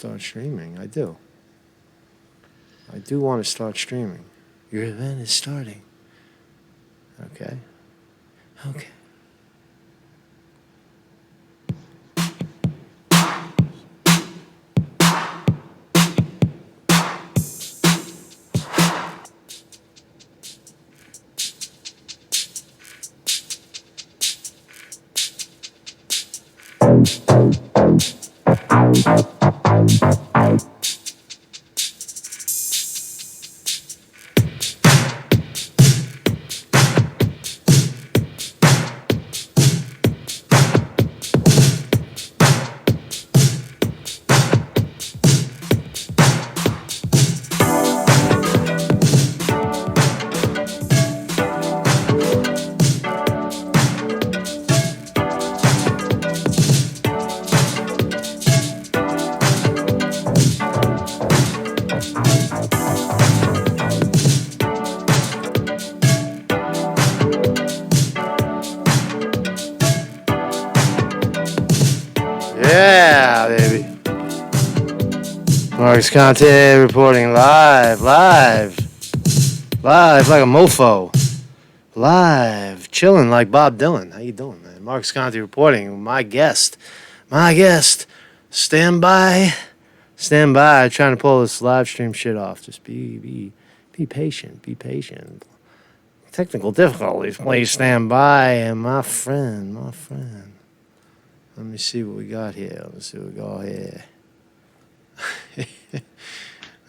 Start streaming. I do. I do want to start streaming. Your event is starting. Okay. Okay. Yeah, baby. Marcus Conte reporting live like a mofo. Live, chilling like Bob Dylan. How you doing, man? Marcus Conte reporting. My guest. Stand by. Trying to pull this live stream shit off. Just be patient. Be patient. Technical difficulties. Please stand by. And my friend. Let me see what we got here.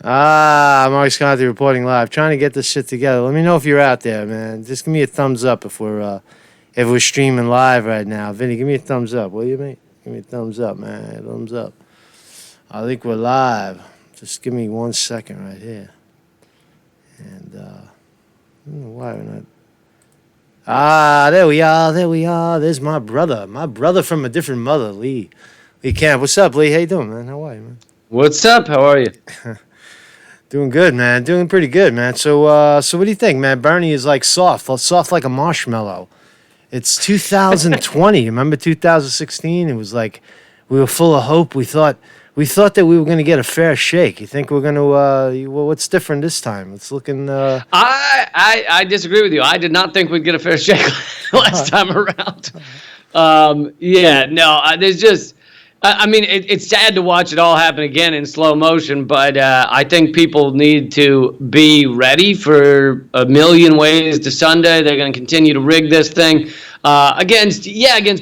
Marcus Conte reporting live. Trying to get this shit together. Let me know if you're out there, man. Just give me a thumbs up if we're streaming live right now. Vinny, give me a thumbs up, will you, mate? Give me a thumbs up, man. Thumbs up. I think we're live. Just give me 1 second right here. And I don't know why we're not. There we are. There's my brother from a different mother, Lee Camp. What's up, Lee? How you doing, man? How are you, man? What's up? How are you? Doing good, man. Doing pretty good, man. So what do you think, man? Bernie is like soft like a marshmallow. It's 2020. Remember 2016? It was like we were full of hope. We thought that we were going to get a fair shake. You think we're going to? What's different this time? It's looking. I disagree with you. I did not think we'd get a fair shake last time around. There's just. I mean, it's sad to watch it all happen again in slow motion, but I think people need to be ready for a million ways to Sunday. They're going to continue to rig this thing against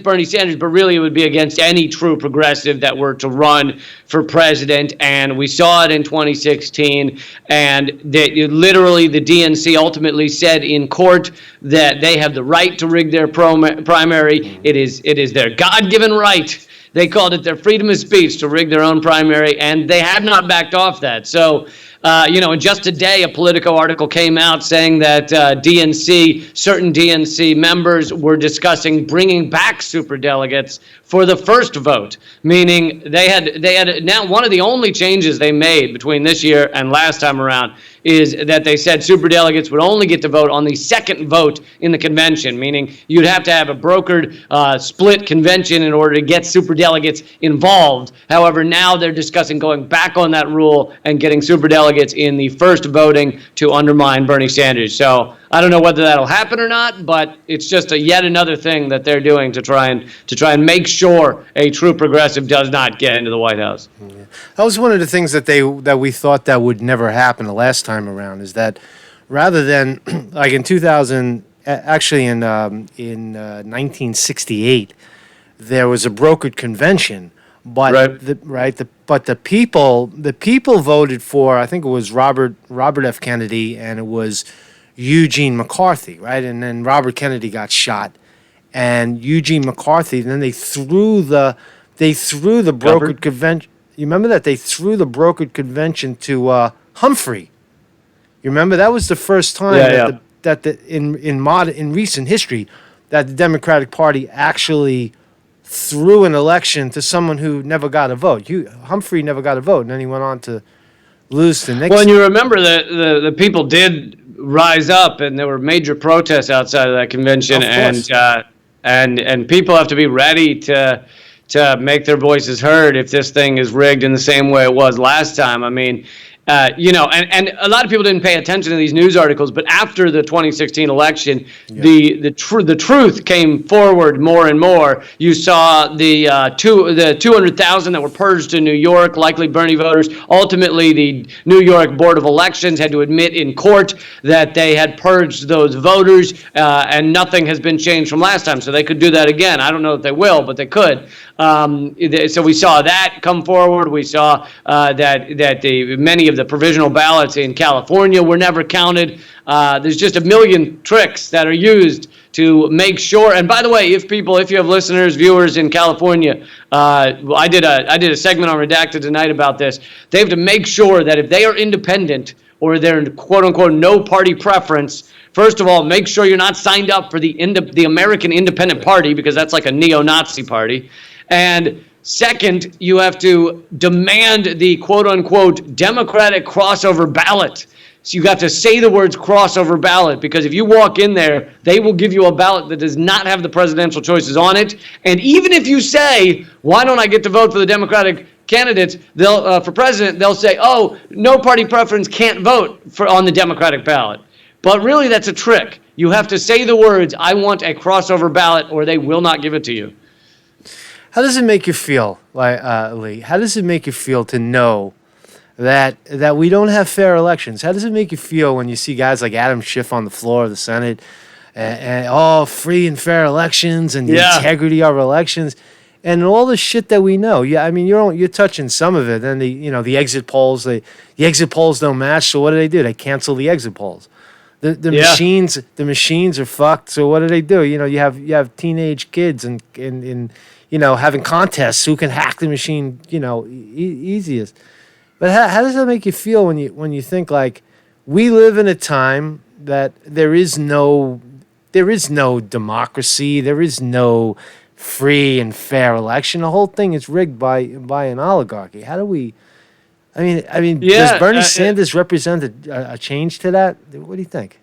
Bernie Sanders, but really it would be against any true progressive that were to run for president. And we saw it in 2016, and literally the DNC ultimately said in court that they have the right to rig their primary. It is their God-given right. They called it their freedom of speech to rig their own primary, and they have not backed off that. So, in just a day, a Politico article came out saying that certain DNC members were discussing bringing back superdelegates for the first vote, meaning they had now one of the only changes they made between this year and last time around is that they said superdelegates would only get to vote on the second vote in the convention, meaning you'd have to have a brokered split convention in order to get superdelegates involved. However, now they're discussing going back on that rule and getting superdelegates in the first voting to undermine Bernie Sanders. So I don't know whether that'll happen or not, but it's just yet another thing that they're doing to try and make sure a true progressive does not get into the White House. Yeah. That was one of the things that we thought that would never happen the last time around, is that rather than like in 2000, actually in 1968, there was a brokered convention, but the people voted for, I think it was Robert F. Kennedy, and it was Eugene McCarthy, right? And then Robert Kennedy got shot, and Eugene McCarthy. Then they threw the brokered convention. You remember that they threw the brokered convention to Humphrey. You remember that was the first time in recent history that the Democratic Party actually threw an election to someone who never got a vote. Humphrey never got a vote, and then he went on to lose to Nixon. Well, and you remember that the people did rise up, and there were major protests outside of that convention, and people have to be ready to to make their voices heard if this thing is rigged in the same way it was last time. I mean, and a lot of people didn't pay attention to these news articles, but after the 2016 election, the truth came forward more and more. You saw the 200,000 that were purged in New York, likely Bernie voters. Ultimately, the New York Board of Elections had to admit in court that they had purged those voters, and nothing has been changed from last time. So they could do that again. I don't know if they will, but they could. So we saw that come forward. We saw that many of the provisional ballots in California were never counted. There's just a million tricks that are used to make sure. And by the way, if you have listeners, viewers in California, I did a segment on Redacted tonight about this. They have to make sure that if they are independent or they're quote unquote no party preference, first of all, make sure you're not signed up for the American Independent Party, because that's like a neo-Nazi party. And second, you have to demand the quote-unquote Democratic crossover ballot. So you got to say the words crossover ballot, because if you walk in there, they will give you a ballot that does not have the presidential choices on it. And even if you say, why don't I get to vote for the Democratic candidates for president, they'll say, oh, no party preference, can't vote on the Democratic ballot. But really, that's a trick. You have to say the words, I want a crossover ballot, or they will not give it to you. How does it make you feel, Lee? How does it make you feel to know that we don't have fair elections? How does it make you feel when you see guys like Adam Schiff on the floor of the Senate and free and fair elections and the integrity of our elections and all the shit that we know? Yeah, I mean, you're touching some of it. And the exit polls, the exit polls don't match. So what do? They cancel the exit polls. The machines are fucked. So what do? You have teenage kids and having contests who can hack the machine, easiest. But how does that make you feel when you think like we live in a time that there is no democracy, there is no free and fair election. The whole thing is rigged by an oligarchy. How do we? I mean, does Bernie Sanders represent a change to that? What do you think?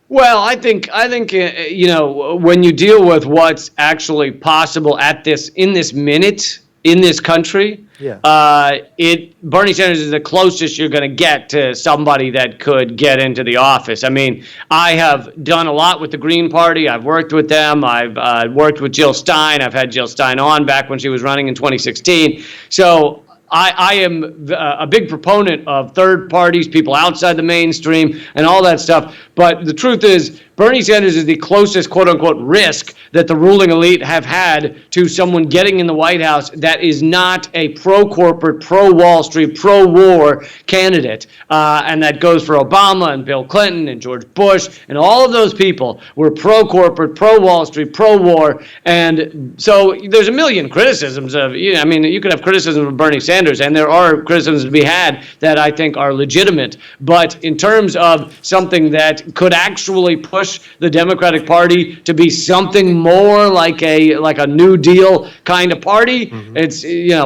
Well, I think when you deal with what's actually possible in this minute in this country, Bernie Sanders is the closest you're going to get to somebody that could get into the office. I mean, I have done a lot with the Green Party. I've worked with them. I've worked with Jill Stein. I've had Jill Stein on back when she was running in 2016. So I am a big proponent of third parties, people outside the mainstream, and all that stuff. But the truth is, Bernie Sanders is the closest quote-unquote risk that the ruling elite have had to someone getting in the White House that is not a pro-corporate, pro-Wall Street, pro-war candidate. And that goes for Obama and Bill Clinton and George Bush, and all of those people were pro-corporate, pro-Wall Street, pro-war. And so there's a million criticisms of, you could have criticisms of Bernie Sanders, and there are criticisms to be had that I think are legitimate. But in terms of something that could actually push the Democratic Party to be something more like a New Deal kind of party, it's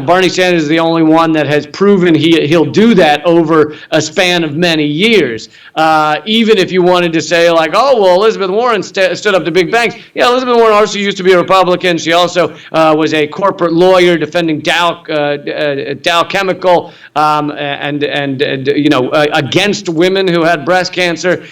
Bernie Sanders is the only one that has proven he'll do that over a span of many years. Even if you wanted to say like, oh well, Elizabeth Warren stood up to big banks. Yeah, Elizabeth Warren also used to be a Republican. She also was a corporate lawyer defending Dow Chemical and against women who had breast cancer.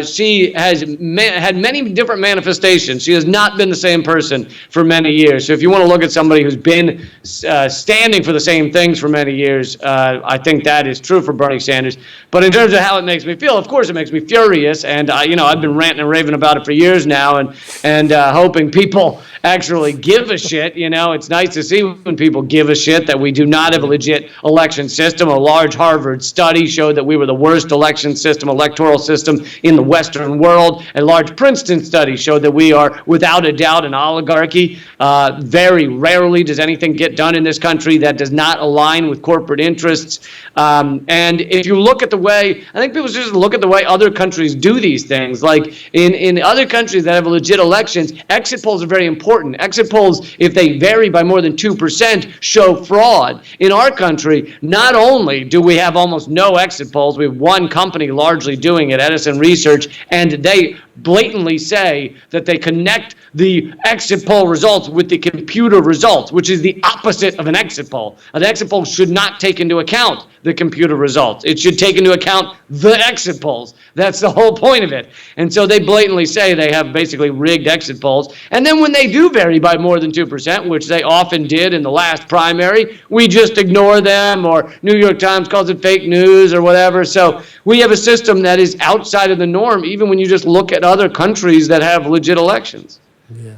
She has had many different manifestations. She has not been the same person for many years. So if you want to look at somebody who's been standing for the same things for many years, I think that is true for Bernie Sanders. But in terms of how it makes me feel, of course it makes me furious. And I've been ranting and raving about it for years now, and hoping people actually give a shit. It's nice to see when people give a shit that we do not have a legit election system. A large Harvard study showed that we were the worst electoral system in the Western world. A large Princeton study showed that we are, without a doubt, an oligarchy. Very rarely does anything get done in this country that does not align with corporate interests. And if you look at the way, I think people should just look at the way other countries do these things. Like in other countries that have legit elections, exit polls are very important. Exit polls, if they vary by more than 2%, show fraud. In our country, not only do we have almost no exit polls, we have one company largely doing it, Edison Research, and they blatantly say that they connect the exit poll results with the computer results, which is the opposite of an exit poll. An exit poll should not take into account the computer results. It should take into account the exit polls. That's the whole point of it. And so they blatantly say they have basically rigged exit polls. And then when they do vary by more than 2%, which they often did in the last primary, we just ignore them, or New York Times calls it fake news or whatever. So we have a system that is outside of the norm, even when you just look at other countries that have legit elections. Yeah,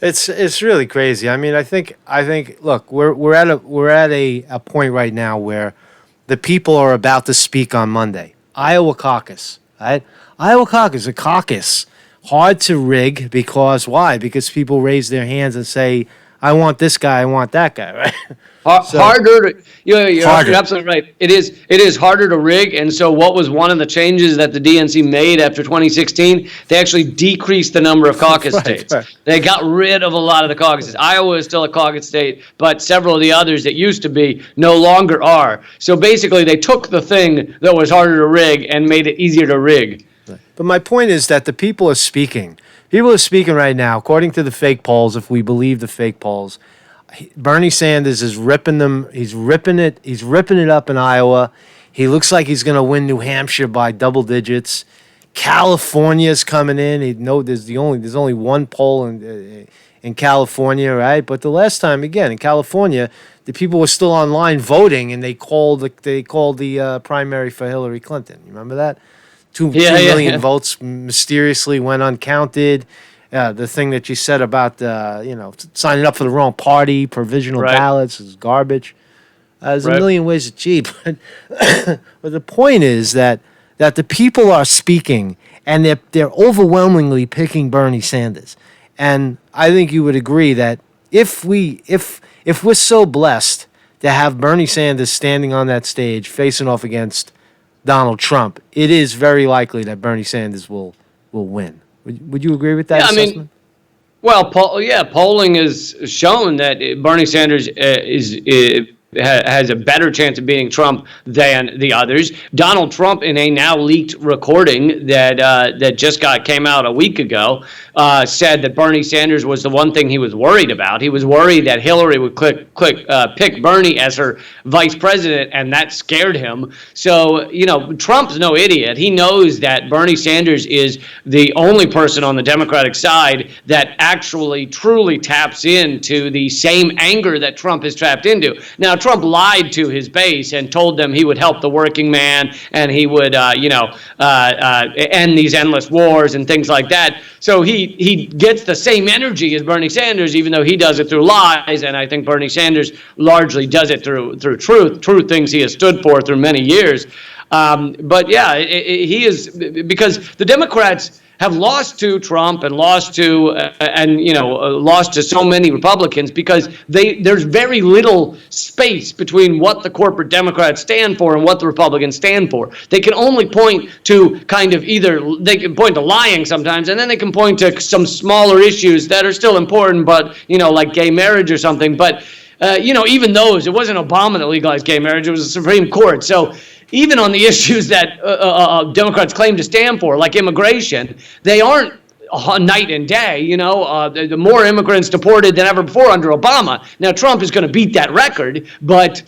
it's really crazy. I mean, I think look, we're at a point right now where the people are about to speak on Monday. Iowa caucus, right? Iowa caucus, a caucus, hard to rig because why? Because people raise their hands and say, "I want this guy, I want that guy," right? Harder. You're absolutely right. It is harder to rig. And so what was one of the changes that the DNC made after 2016? They actually decreased the number of caucus states. Right. They got rid of a lot of the caucuses. Iowa is still a caucus state, but several of the others that used to be no longer are. So basically they took the thing that was harder to rig and made it easier to rig. But my point is that the people are speaking. People are speaking right now, according to the fake polls, if we believe the fake polls. Bernie Sanders is ripping them. He's ripping it. He's ripping it up in Iowa. He looks like he's going to win New Hampshire by double digits. California's coming in. There's only one poll in California, right? But the last time, again, in California, the people were still online voting, and they called the primary for Hillary Clinton. You remember that? 2 million votes mysteriously went uncounted. The thing that you said about signing up for the wrong party, provisional ballots is garbage. There's a million ways to cheat, but the point is that the people are speaking, and they're overwhelmingly picking Bernie Sanders. And I think you would agree that if we're so blessed to have Bernie Sanders standing on that stage facing off against Donald Trump, it is very likely that Bernie Sanders will win. Would you agree with that assessment? Polling has shown that Bernie Sanders has a better chance of beating Trump than the others. Donald Trump, in a now leaked recording that just came out a week ago, said that Bernie Sanders was the one thing he was worried about. He was worried that Hillary would pick Bernie as her vice president, and that scared him. So, Trump's no idiot. He knows that Bernie Sanders is the only person on the Democratic side that actually truly taps into the same anger that Trump is trapped into. Now, Trump lied to his base and told them he would help the working man and he would, end these endless wars and things like that. So he gets the same energy as Bernie Sanders, even though he does it through lies. And I think Bernie Sanders largely does it through truth, things he has stood for through many years. He is, because the Democrats have lost to Trump and lost to so many Republicans because there's very little space between what the corporate Democrats stand for and what the Republicans stand for. They can only point to they can point to lying sometimes, and then they can point to some smaller issues that are still important, but like gay marriage or something. But even those, it wasn't Obama that legalized gay marriage; it was the Supreme Court. So even on the issues that Democrats claim to stand for, like immigration, they aren't night and day. The more immigrants deported than ever before under Obama. Now, Trump is going to beat that record, but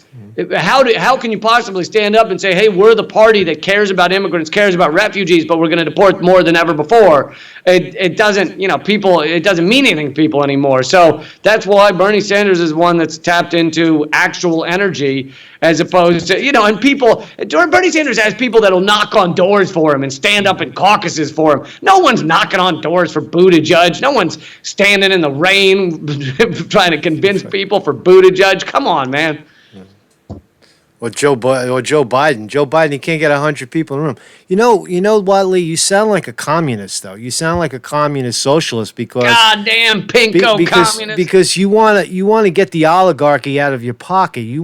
how can you possibly stand up and say, hey, we're the party that cares about immigrants, cares about refugees, but we're going to deport more than ever before? It doesn't, it doesn't mean anything to people anymore. So that's why Bernie Sanders is one that's tapped into actual energy as opposed to, and people, Bernie Sanders has people that'll knock on doors for him and stand up in caucuses for him. No one's knocking on doors for Buttigieg. No one's standing in the rain trying to convince people for Buttigieg. Come on, man. Or Joe Biden. Joe Biden, he can't get 100 people in the room. You know what, Lee? You sound like a communist, though. You sound like a communist socialist because goddamn pinko communist. Because you wanna get the oligarchy out of your pocket. You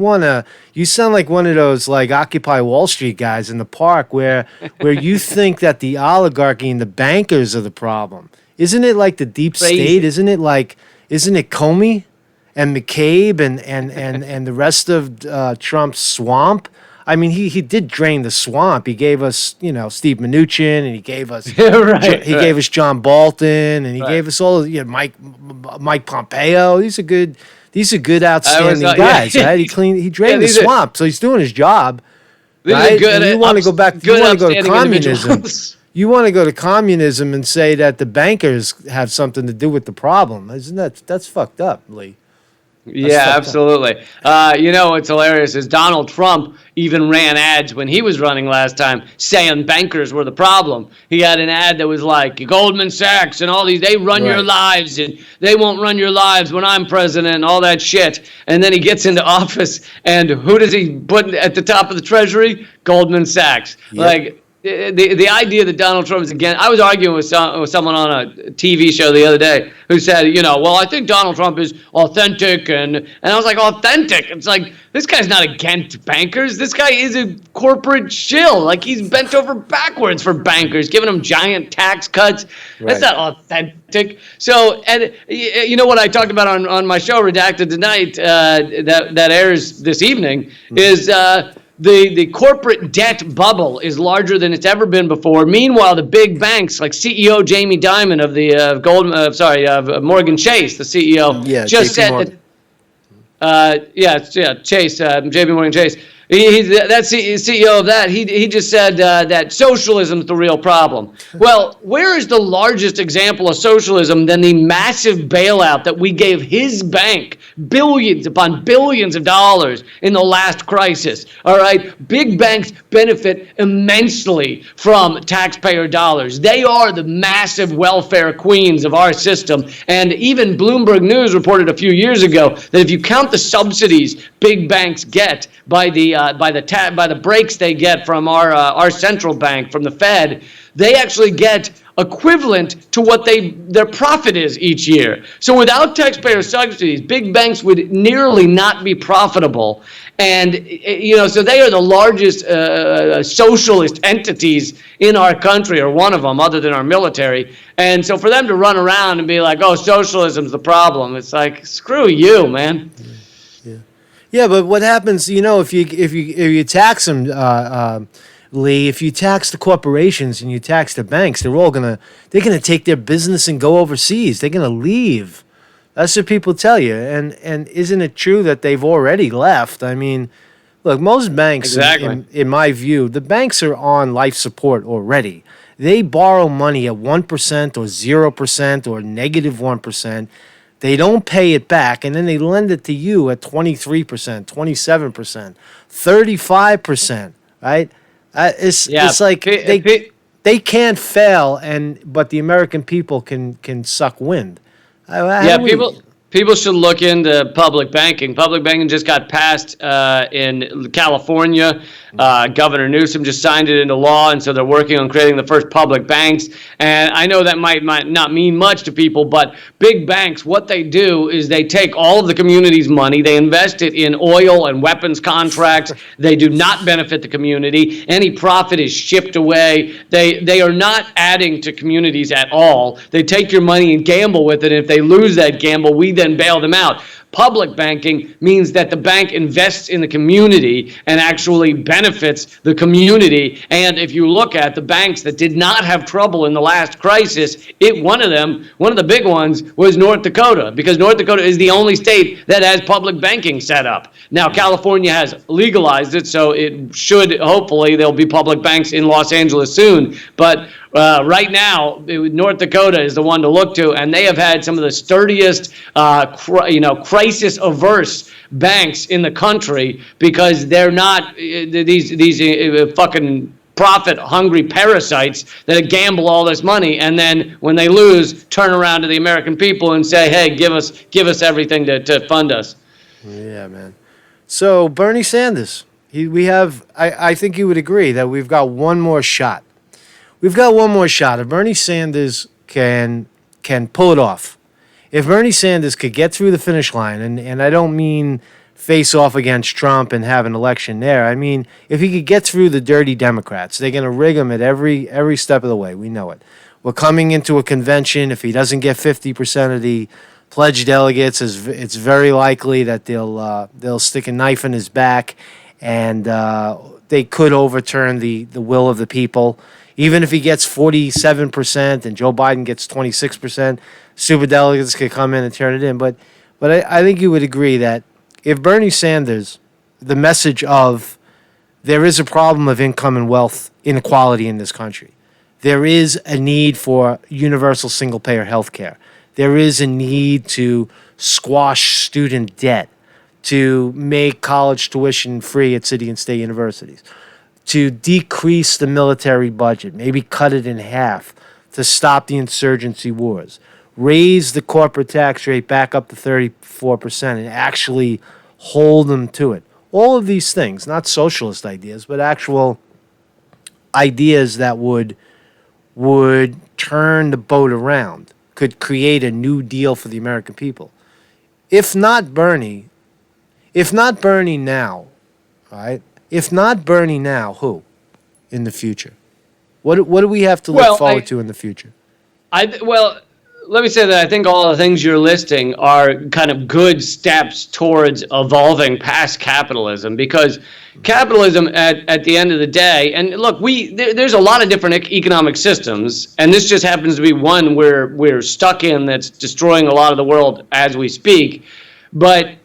sound like one of those like Occupy Wall Street guys in the park where you think that the oligarchy and the bankers are the problem. Isn't it like the deep state? Isn't it Comey and McCabe and the rest of Trump's swamp? I mean, he did drain the swamp. He gave us, Steve Mnuchin, and he gave us gave us John Bolton, and he gave us all, Mike Pompeo. These are good, outstanding guys, right? He drained the swamp, so he's doing his job. These right? are good. And you want to go back? You want to go to communism? individuals. You want to go to communism and say that the bankers have something to do with the problem? Isn't that's fucked up, Lee? Yeah, absolutely. What's hilarious is Donald Trump even ran ads when he was running last time saying bankers were the problem. He had an ad that was like, Goldman Sachs and all these, they run your lives and they won't run your lives when I'm president and all that shit. And then he gets into office and who does he put at the top of the Treasury? Goldman Sachs. Yep. Like, the idea that Donald Trump is again, I was arguing with someone on a TV show the other day who said, well, I think Donald Trump is authentic, and I was like, authentic? It's like, this guy's not against bankers. This guy is a corporate shill. Like, he's bent over backwards for bankers, giving them giant tax cuts. That's not authentic. So, and you know what I talked about on my show, Redacted Tonight, that airs this evening, is the corporate debt bubble is larger than it's ever been before. Meanwhile, the big banks, like CEO Jamie Dimon of the of Morgan Chase, the CEO, just said that. Chase, JP Morgan Chase. That's the CEO of that. He just said that socialism is the real problem. Well, where is the largest example of socialism than the massive bailout that we gave his bank, billions upon billions of dollars in the last crisis? All right, big banks benefit immensely from taxpayer dollars. They are the massive welfare queens of our system. And even Bloomberg News reported a few years ago that if you count the subsidies big banks get by the breaks they get from our central bank, from the Fed, they actually get equivalent to what their profit is each year. So without taxpayer subsidies, big banks would nearly not be profitable. And so they are the largest socialist entities in our country, or one of them, other than our military. And so for them to run around and be like, "Oh, socialism's the problem," it's like, screw you, man. Yeah, but what happens, if you tax them, Lee, if you tax the corporations and you tax the banks, they're gonna take their business and go overseas. They're gonna leave. That's what people tell you. And isn't it true that they've already left? I mean, look, most banks, in my view, the banks are on life support already. They borrow money at 1% or 0% or -1%. They don't pay it back, and then they lend it to you at 23%, 27%, 35%, right? It's like they can't fail, but the American people can suck wind. People should look into public banking. Public banking just got passed in California. Governor Newsom just signed it into law, and so they're working on creating the first public banks. And I know that might not mean much to people, but big banks, what they do is they take all of the community's money, they invest it in oil and weapons contracts. They do not benefit the community. Any profit is shipped away. They are not adding to communities at all. They take your money and gamble with it. And if they lose that gamble, we then bail them out. Public banking means that the bank invests in the community and actually benefits the community. And if you look at the banks that did not have trouble in the last crisis, one of the big ones was North Dakota, because North Dakota is the only state that has public banking set up. Now, California has legalized it, so hopefully there'll be public banks in Los Angeles soon. But right now, North Dakota is the one to look to, and they have had some of the sturdiest, crisis-averse banks in the country, because they're not these fucking profit-hungry parasites that gamble all this money, and then when they lose, turn around to the American people and say, "Hey, give us everything to fund us." Yeah, man. So Bernie Sanders, I think you would agree that we've got one more shot. We've got one more shot. If Bernie Sanders can pull it off, if Bernie Sanders could get through the finish line, and I don't mean face off against Trump and have an election there. I mean, if he could get through the dirty Democrats, they're going to rig him at every step of the way. We know it. We're coming into a convention. If he doesn't get 50% of the pledged delegates, it's very likely that they'll stick a knife in his back. and they could overturn the will of the people. Even if he gets 47% and Joe Biden gets 26%, superdelegates could come in and turn it in. But I think you would agree that if Bernie Sanders, the message of there is a problem of income and wealth inequality in this country, there is a need for universal single-payer health care, there is a need to squash student debt, to make college tuition free at city and state universities, to decrease the military budget, maybe cut it in half to stop the insurgency wars, raise the corporate tax rate back up to 34% and actually hold them to it. All of these things, not socialist ideas, but actual ideas that would turn the boat around, could create a new deal for the American people. If not Bernie now, right? If not Bernie now, who in the future? What do we have to look forward to in the future? Let me say that I think all the things you're listing are kind of good steps towards evolving past capitalism, because capitalism at the end of the day, and look, there's a lot of different economic systems, and this just happens to be one we're stuck in that's destroying a lot of the world as we speak, but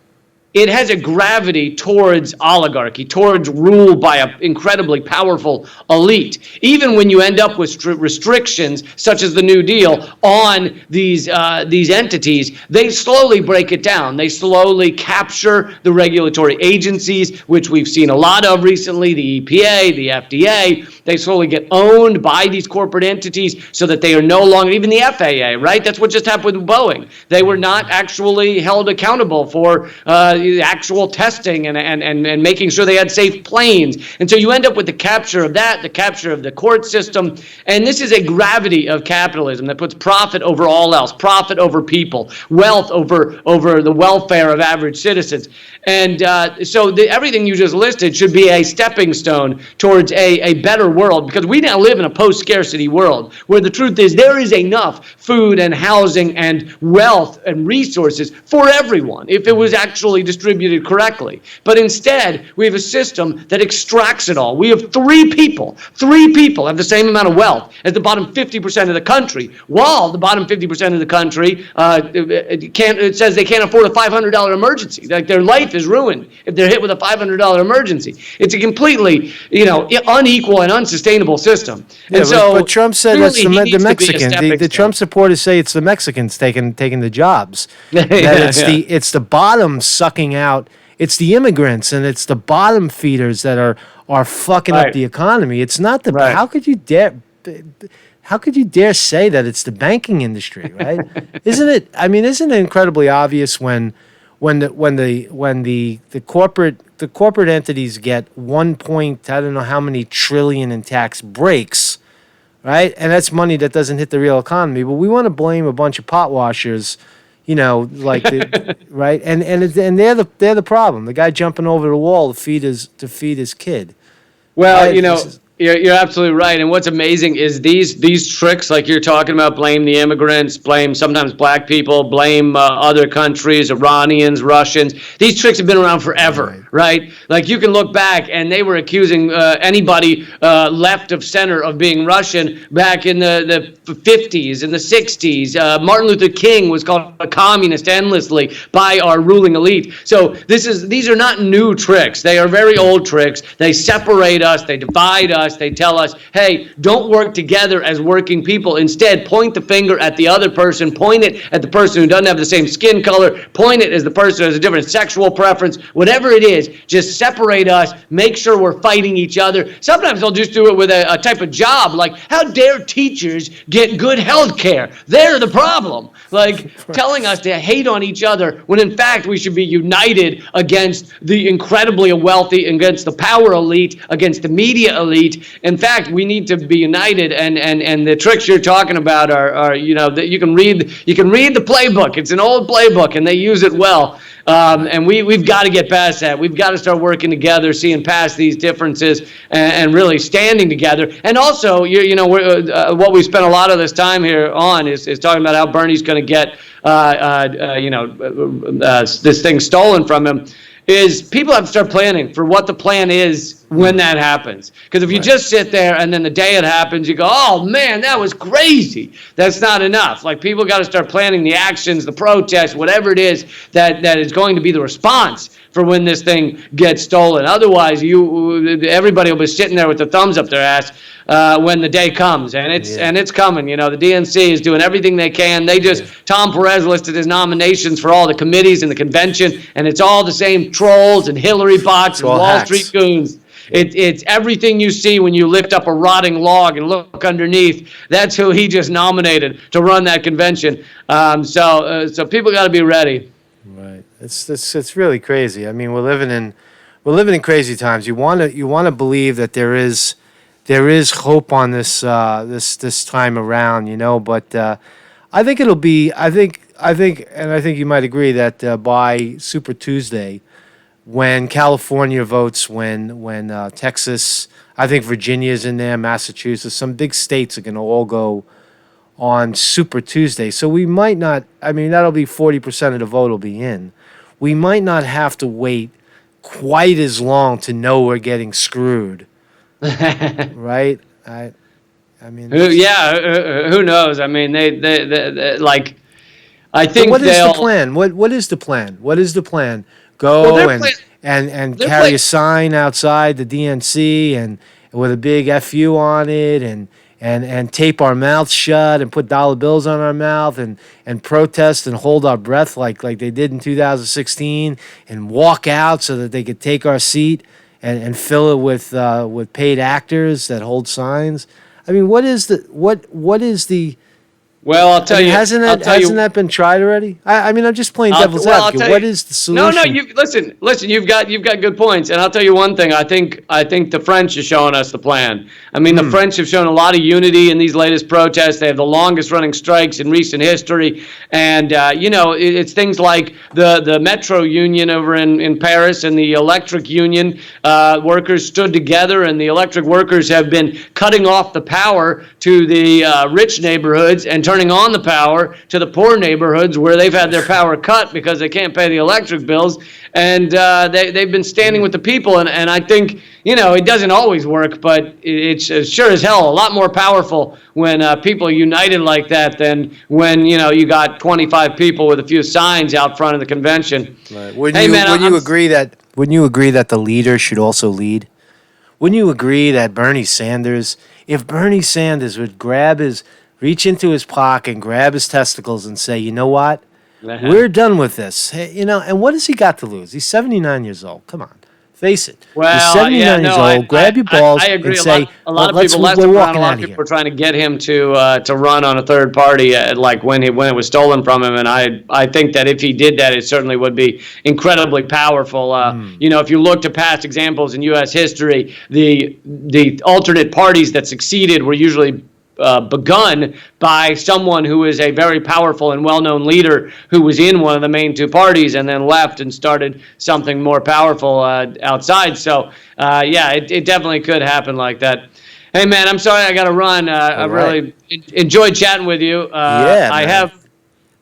it has a gravity towards oligarchy, towards rule by an incredibly powerful elite. Even when you end up with restrictions, such as the New Deal, on these entities, they slowly break it down. They slowly capture the regulatory agencies, which we've seen a lot of recently, the EPA, the FDA. They slowly get owned by these corporate entities so that they are no longer, even the FAA, right? That's what just happened with Boeing. They were not actually held accountable for the actual testing and making sure they had safe planes. And so you end up with the capture of that, the capture of the court system. And this is a gravity of capitalism that puts profit over all else, profit over people, wealth over the welfare of average citizens. And so everything you just listed should be a stepping stone towards a better world, because we now live in a post-scarcity world where the truth is there is enough food and housing and wealth and resources for everyone if it was actually distributed correctly. But instead, we have a system that extracts it all. We have three people have the same amount of wealth as the bottom 50% of the country, while the bottom 50% of the country it says they can't afford a $500 emergency. Like, their life is ruined if they're hit with a $500 emergency. It's a completely, unequal and unsustainable system. Yeah, and so, but Trump said that's the Mexicans. The Trump supporters say it's the Mexicans taking the jobs. It's the bottom sucking out. It's the immigrants and it's the bottom feeders that are fucking up the economy. It's not the. Right. How could you dare? How could you dare say that it's the banking industry? Right? Isn't it? I mean, isn't it incredibly obvious when the corporate entities get 1 point, I don't know how many trillion in tax breaks, right? And that's money that doesn't hit the real economy. But we want to blame a bunch of pot washers, right? And they're the problem. The guy jumping over the wall to feed his kid. Well, right? You're absolutely right. And what's amazing is these tricks, like you're talking about, blame the immigrants, blame sometimes black people, blame other countries, Iranians, Russians. These tricks have been around forever, right? Like, you can look back, and they were accusing anybody left of center of being Russian back in the 50s and the 60s. Martin Luther King was called a communist endlessly by our ruling elite. So these are not new tricks. They are very old tricks. They separate us. They divide us. They tell us, hey, don't work together as working people. Instead, point the finger at the other person. Point it at the person who doesn't have the same skin color. Point it as the person who has a different sexual preference. Whatever it is, just separate us. Make sure we're fighting each other. Sometimes they'll just do it with a type of job, like, how dare teachers get good health care? They're the problem. Like, telling us to hate on each other when in fact we should be united against the incredibly wealthy, against the power elite, against the media elite. In fact, we need to be united, and the tricks you're talking about are that you can read the playbook. It's an old playbook, and they use it well. And we've got to get past that. We've got to start working together, seeing past these differences, and really standing together. And also, what we spent a lot of this time here on is talking about how Bernie's going to get this thing stolen from him. is people have to start planning for what the plan is when that happens. Because if you just sit there and then the day it happens, you go, oh man, that was crazy. That's not enough. Like, people got to start planning the actions, the protests, whatever it is that is going to be the response for when this thing gets stolen. Otherwise, everybody will be sitting there with their thumbs up their ass when the day comes, and it's coming. You know, the DNC is doing everything they can. Tom Perez listed his nominations for all the committees in the convention, and it's all the same trolls and Hillary bots and Wall Street goons. It's everything you see when you lift up a rotting log and look underneath. That's who he just nominated to run that convention. So people got to be ready. Right. It's really crazy. I mean, we're living in crazy times. You want to believe that there is hope on this time around, you know. But I think it'll be. I think you might agree that by Super Tuesday, when California votes, when Texas, I think Virginia's in there, Massachusetts, some big states are going to all go on Super Tuesday. So we might not. I mean, that'll be 40% of the vote will be in. We might not have to wait quite as long to know we're getting screwed. Right? I mean, who knows? I mean, they like. I think. So what is the plan? What is the plan? What is the plan? Go and carry a sign outside the DNC and with a big FU on it and tape our mouths shut and put dollar bills on our mouth and protest and hold our breath like they did in 2016 and walk out so that they could take our seat and fill it with paid actors that hold signs. I mean, what is the Well, I'll tell you. Hasn't that been tried already? I mean, I'm just playing devil's advocate. What is the solution? No. Listen. You've got good points, and I'll tell you one thing. I think the French are showing us the plan. I mean, the French have shown a lot of unity in these latest protests. They have the longest running strikes in recent history, and it's things like the metro union over in Paris and the electric union workers stood together, and the electric workers have been cutting off the power to the rich neighborhoods and turning on the power to the poor neighborhoods where they've had their power cut because they can't pay the electric bills. And they've been standing with the people. And I think, it doesn't always work, but it's sure as hell a lot more powerful when people are united like that than when, you got 25 people with a few signs out front of the convention. Right. Wouldn't you agree that the leader should also lead? Wouldn't you agree that if Bernie Sanders would reach into his pocket and grab his testicles and say, you know what? We're done with this. Hey, and what has he got to lose? He's 79 years old. Come on. Face it. Well, he's 79 years old. Grab your balls I agree. And say, a lot of people left him around. A lot of people were trying to get him to run on a third party, like when it was stolen from him. And I think that if he did that, it certainly would be incredibly powerful. If you look to past examples in U.S. history, the alternate parties that succeeded were usually begun by someone who is a very powerful and well-known leader who was in one of the main two parties and then left and started something more powerful outside. So, it definitely could happen like that. Hey, man, I'm sorry I got to run. I really enjoyed chatting with you.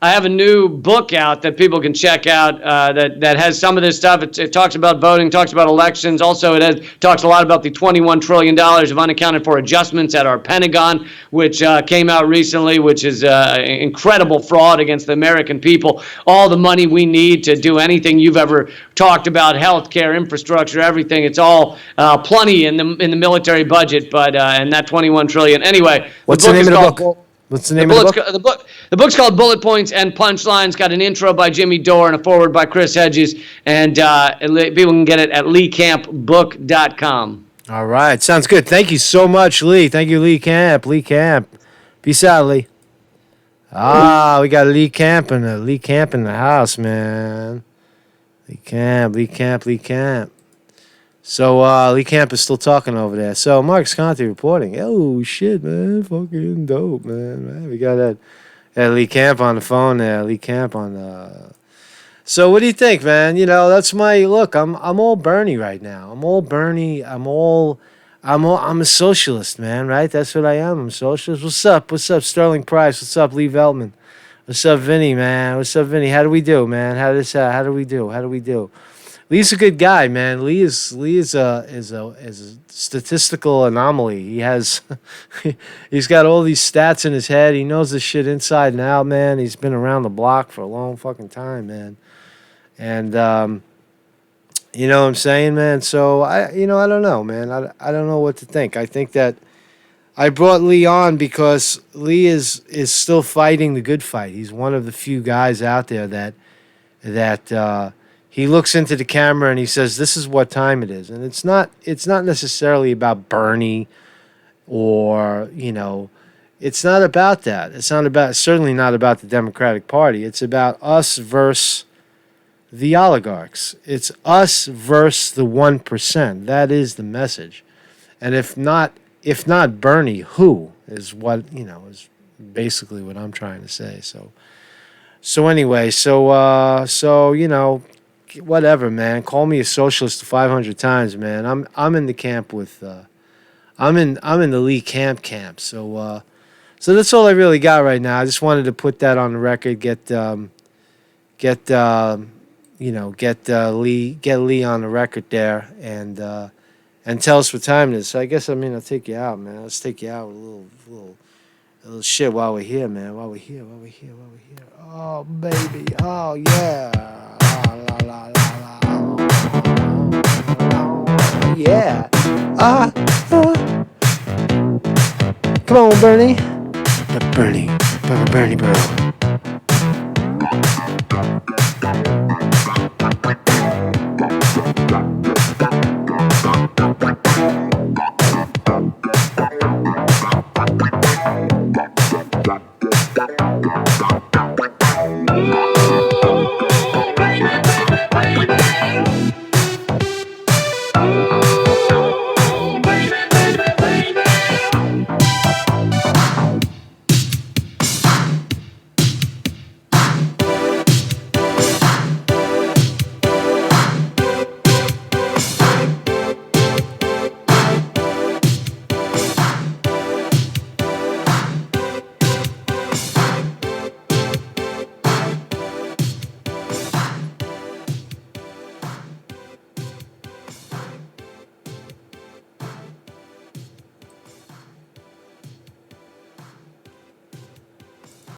I have a new book out that people can check out that has some of this stuff. It talks about voting, talks about elections. Also, talks a lot about the $21 trillion of unaccounted for adjustments at our Pentagon, which came out recently, which is incredible fraud against the American people. All the money we need to do anything you've ever talked about, healthcare, infrastructure, everything. It's all plenty in the military budget, but and that $21 trillion. Anyway, what's the name of the book? What's the name of the book? The book's called Bullet Points and Punchlines. Got an intro by Jimmy Dore and a foreword by Chris Hedges. And people can get it at leecampbook.com. All right. Sounds good. Thank you so much, Lee. Thank you, Lee Camp. Lee Camp. Peace out, Lee. We got Lee Camp in the house, man. Lee Camp. So, Lee Camp is still talking over there. So, Marcus Conte reporting. Oh, shit, man. Fucking dope, man. We got that Lee Camp on the phone there. Lee Camp on the... So, what do you think, man? That's my... Look, I'm all Bernie right now. I'm all Bernie. I'm a socialist, man, right? That's what I am. I'm a socialist. What's up, Sterling Price? What's up, Lee Veltman? What's up, Vinny, man? What's up, Vinny? How do we do, man? How do we do? Lee Lee's a good guy, man. Lee is a statistical anomaly. He's got all these stats in his head. He knows this shit inside and out, man. He's been around the block for a long fucking time, man. And you know what I'm saying, man? So I don't know, man. I don't know what to think. I think that I brought Lee on because Lee is still fighting the good fight. He's one of the few guys out there that he looks into the camera and he says, "This is what time it is." And it's not necessarily about Bernie or, it's not about that. Certainly not about the Democratic Party. It's about us versus the oligarchs. It's us versus the 1%. That is the message. And if not Bernie, who is what, is basically what I'm trying to say. So anyway, whatever, man. Call me a socialist 500 times, man. I'm in the camp with I'm in the Lee camp. So that's all I really got right now. I just wanted to put that on the record. Get Lee on the record there, and tell us what time it is. So I guess I'll take you out, man. Let's take you out with a little shit while we're here, man. While we're here. Oh baby, oh yeah, la la la la, yeah. Come on, Bernie. Bernie, Bernie, bro.